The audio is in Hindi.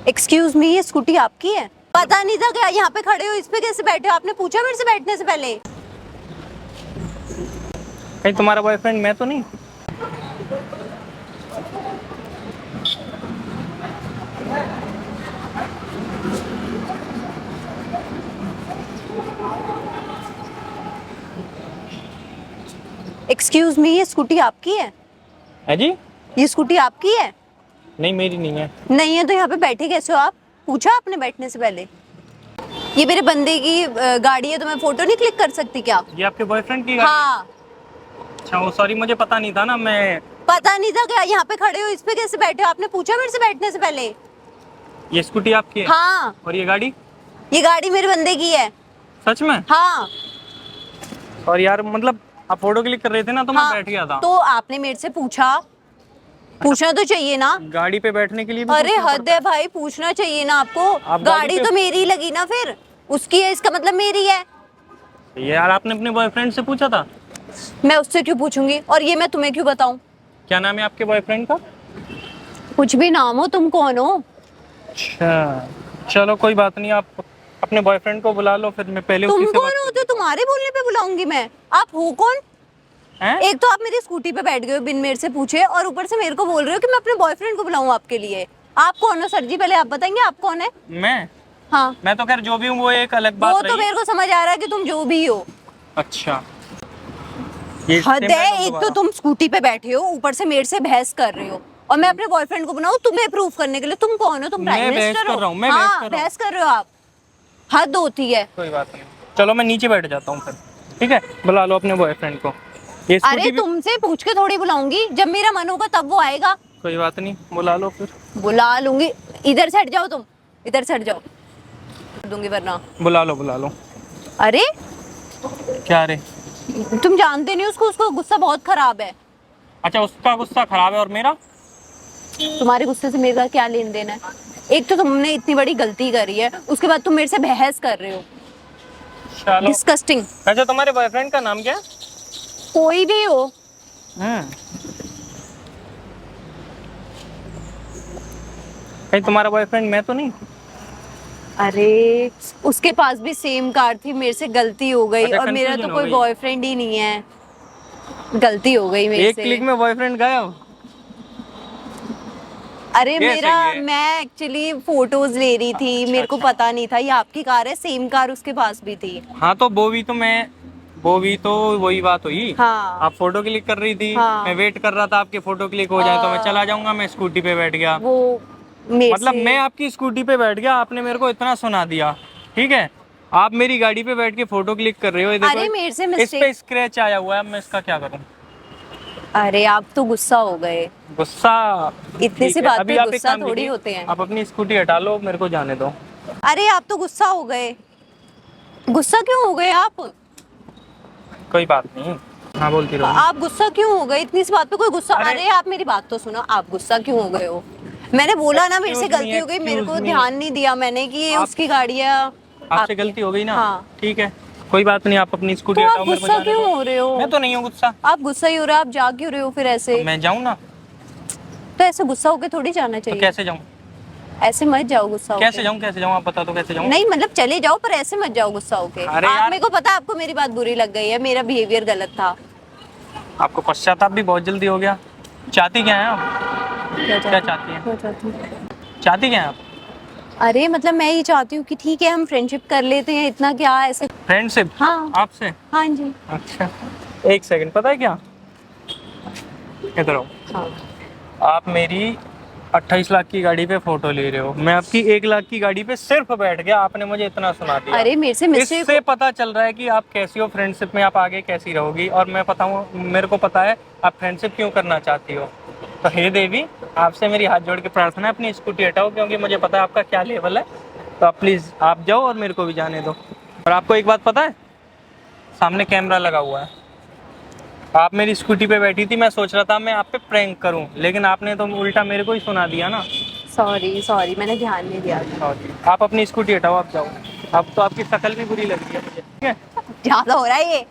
एक्सक्यूज मी, ये स्कूटी आपकी है? पता नहीं था क्या यहाँ पे खड़े हो, इस पे कैसे बैठे हो? आपने पूछा मेरे से बैठने से पहले? कहीं तुम्हारा बॉयफ्रेंड मैं तो नहीं? एक्सक्यूज मी, ये स्कूटी आपकी है जी? ये स्कूटी आपकी है? नहीं, मेरी नहीं है। नहीं है तो यहाँ पे बैठे कैसे हो आप? पूछा आपने बैठने से पहले? ये मेरे बंदे की गाड़ी है तो मैं फोटो नहीं क्लिक कर सकती क्या? ये आपके बॉयफ्रेंड की गाड़ी है? हाँ। अच्छा, वो सॉरी, मुझे पता नहीं था ना। मैं पता नहीं था क्या यहाँ पे खड़े हो, इस पे कैसे बैठे हो? आपने पूछा मेरे से बैठने से पहले? ये स्कूटी आपकी है? हाँ। और ये गाड़ी? ये गाड़ी मेरे बंदे की है। सच में? हाँ। और यार, मतलब आप फोटो क्लिक कर रहे थे ना तो मैं हाँ, बैठ गया था। तो आपने मेरे से पूछना तो चाहिए ना। गाड़ी पे बैठने के लिए भी अरे पूछना हद पड़ता है भाई, पूछना चाहिए ना आपको। आप गाड़ी गाड़ी पे- तो मेरी लगी ना, फिर उसकी है इसका मतलब मेरी है। है। यार, आपने अपने बॉयफ्रेंड से पूछा था? मैं उससे क्यों पूछूंगी, और ये मैं तुम्हें क्यों बताऊं? क्या नाम है आपके बॉयफ्रेंड का? कुछ भी नाम हो, तुम कौन हो? अच्छा, चलो कोई बात नहीं। आप अपने बॉयफ्रेंड को बुला लो, फिर मैं पहले तुम उसी से कौन बात होते हो? तुम्हारे बोलने पे बुलाऊंगी मैं? आप हो कौन? हैं? एक तो आप मेरी स्कूटी पे बैठ गए हो बिन मेरे से पूछे, और ऊपर से मेरे को बोल रहे हो कि मैं अपने बॉयफ्रेंड को बुलाऊं आपके लिए। आप कौन हो सर जी? पहले आप बताएंगे आप कौन है? मैं हाँ, मैं तो खैर जो भी हूँ वो एक अलग बात वो तो रही। मेरे को समझ आ रहा है कि तुम जो भी हो। अच्छा, ये हद same है, dialogue एक तो दोबारा। तुम स्कूटी पे बैठे हो, ऊपर से मेरे से बहस कर रहे हो, और मैं अपने बॉयफ्रेंड को बनाऊं तुम्हें प्रूफ करने के लिए? तुम कौन हो? तुम मैं प्राइम बहस मिनिस्टर कर हो? रहा हूँ, मैं बहस हाँ, कर रहा हूँ। बहस कर रहे हो आप। हद होती है। कोई बात नहीं, चलो मैं नीचे बैठ जाता हूँ फिर। ठीक है, बुला लो अपने बॉयफ्रेंड को। ये अरे स्कूटी भी... तुमसे पूछ के थोड़ी बुलाऊंगी, जब मेरा मन होगा तब वो आएगा। कोई बात नहीं, बुला लो फिर। बुला लूंगी। इधर से हट जाओ, तुम इधर से हट जाओ, दूंगी वरना। बुला लो, बुला लो। अरे क्या रे? तुम जानते नहीं उसको, उसको गुस्सा बहुत खराब है। अच्छा, उसका गुस्सा खराब है और मेरा? तुम्हारे गुस्से से मेरा क्या लेन देन है? एक तो तुमने इतनी बड़ी गलती करी है, उसके बाद तुम मेरे से बहस कर रहे हो। चलो। डिस्कस्टिंग। अच्छा, तुम्हारे बॉयफ्रेंड का नाम क्या है? कोई भी हो। कहीं तुम्हारा बॉयफ्रेंड मैं तो नहीं? अरे उसके पास भी सेम कार थी, मेरे से गलती हो गई, अच्छा, और मेरा confusion तो हो कोई गई। बॉयफ्रेंड ही नहीं है, गलती हो गई मेरे एक से। क्लिक में बॉयफ्रेंड गायब? अरे ये मेरा, सही है। मैं एक्चुअली फोटोज ले रही थी, मेरे को पता नहीं था ये आपकी कार है, सेम कार उसके पास भी थी। हाँ, तो वो भी तो वही बात हुई। हाँ। आप फोटो क्लिक कर रही थी, हाँ। मैं वेट कर रहा था आपके फोटो क्लिक हो जाए तो मैं चला जाऊंगा। मैं स्कूटी पे बैठ गया। वो मेरे मतलब से... मैं आपकी स्कूटी पे बैठ गया, आपने मेरे को इतना सुना दिया। ठीक है, आप मेरी गाड़ी पे बैठ के फोटो क्लिक कर रहे हो। ये देखो, अरे मेरे से इस मिस्टेक। पे स्क्रैच आया हुआ है। अब मैं इसका क्या करूं? अरे आप तो गुस्सा हो गए। गुस्सा? इतनी ठीक सी है, बात अभी पे आप एक गुस्सा काम थोड़ी कीजिए, होते हैं। आप अपनी स्कूटी हटा लो, मेरे को जाने दो। अरे आप तो गुस्सा हो गए। गुस्सा क्यों हो गए आप? कोई बात नहीं, हाँ बोलती रहो। आप गुस्सा क्यों हो गए? इतनी सी बात पे कोई गुस्सा? अरे- अरे आप मेरी बात तो सुनो, आप गुस्सा क्यों हो गए हो? मैंने बोला ना मेरे से Excuse me, गलती हो गई, मेरे को excuse me। ध्यान नहीं दिया मैंने कि ये आप- उसकी गाड़ी है। आपसे आपकी। गलती हो गई ना? हाँ। ठीक है, कोई बात नहीं, आप अपनी स्कूटी तो हटाओ, आप मेरे को गुस्सा जाने क्यों दो। हो रहे हो? मैं तो नहीं हूँ गुस्सा। आप गुस्सा ही हो रहे हो, आप जा क्यों रहे हो फिर ऐसे? अब मैं जाऊँ ना? तो ऐसे गुस्सा होके थोड़ी जाना तो चाहिए। कैसे जाऊँ? ऐसे मत जाओ गुस्सा होके। कैसे जाऊँ आप बता दो, कैसे जाऊँ? नहीं मतलब चले जाओ, पर ऐसे मत जाओ गुस्सा होके। अरे आप, यार- मेरे को पता है आपको मेरी बात बुरी लग गई है, मेरा बिहेवियर गलत था। आपको पश्चाताप भी बहुत जल्दी हो गया। चाहती क्या है आप? क्या चाहती हैं? चाहती क्या है आप? अरे मतलब मैं ये चाहती हूँ कि ठीक है हम फ्रेंडशिप कर लेते हैं, इतना क्या ऐसे। फ्रेंडशिप? हाँ। आपसे? हाँ जी। अच्छा, एक सेकंड, पता है क्या, इधर आओ। हाँ। आप मेरी 28 लाख की गाड़ी पे फोटो ले रहे हो, मैं आपकी 1 लाख की गाड़ी पे सिर्फ बैठ गया, आपने मुझे इतना सुना दिया। अरे मेरे से मिस्टेक इससे पता चल रहा है कि आप कैसी हो फ्रेंडशिप में, आप आगे कैसी रहोगी। और मैं पता हूँ, मेरे को पता है आप फ्रेंडशिप क्यों करना चाहती हो। तो हे देवी, आपसे मेरी हाथ जोड़ के प्रार्थना है, अपनी स्कूटी हटाओ, क्योंकि मुझे पता है आपका क्या लेवल है। तो आप प्लीज़ आप जाओ और मेरे को भी जाने दो। और आपको एक बात पता है, सामने कैमरा लगा हुआ है। आप मेरी स्कूटी पे बैठी थी, मैं सोच रहा था मैं आप पे प्रैंक करूं, लेकिन आपने तो उल्टा मेरे को ही सुना दिया ना। सॉरी मैंने ध्यान नहीं दिया। सॉरी। आप अपनी स्कूटी हटाओ, आप जाओ। अब तो आपकी शक्ल भी बुरी लग रही है मुझे। ठीक है, ज्यादा हो रहा है ये।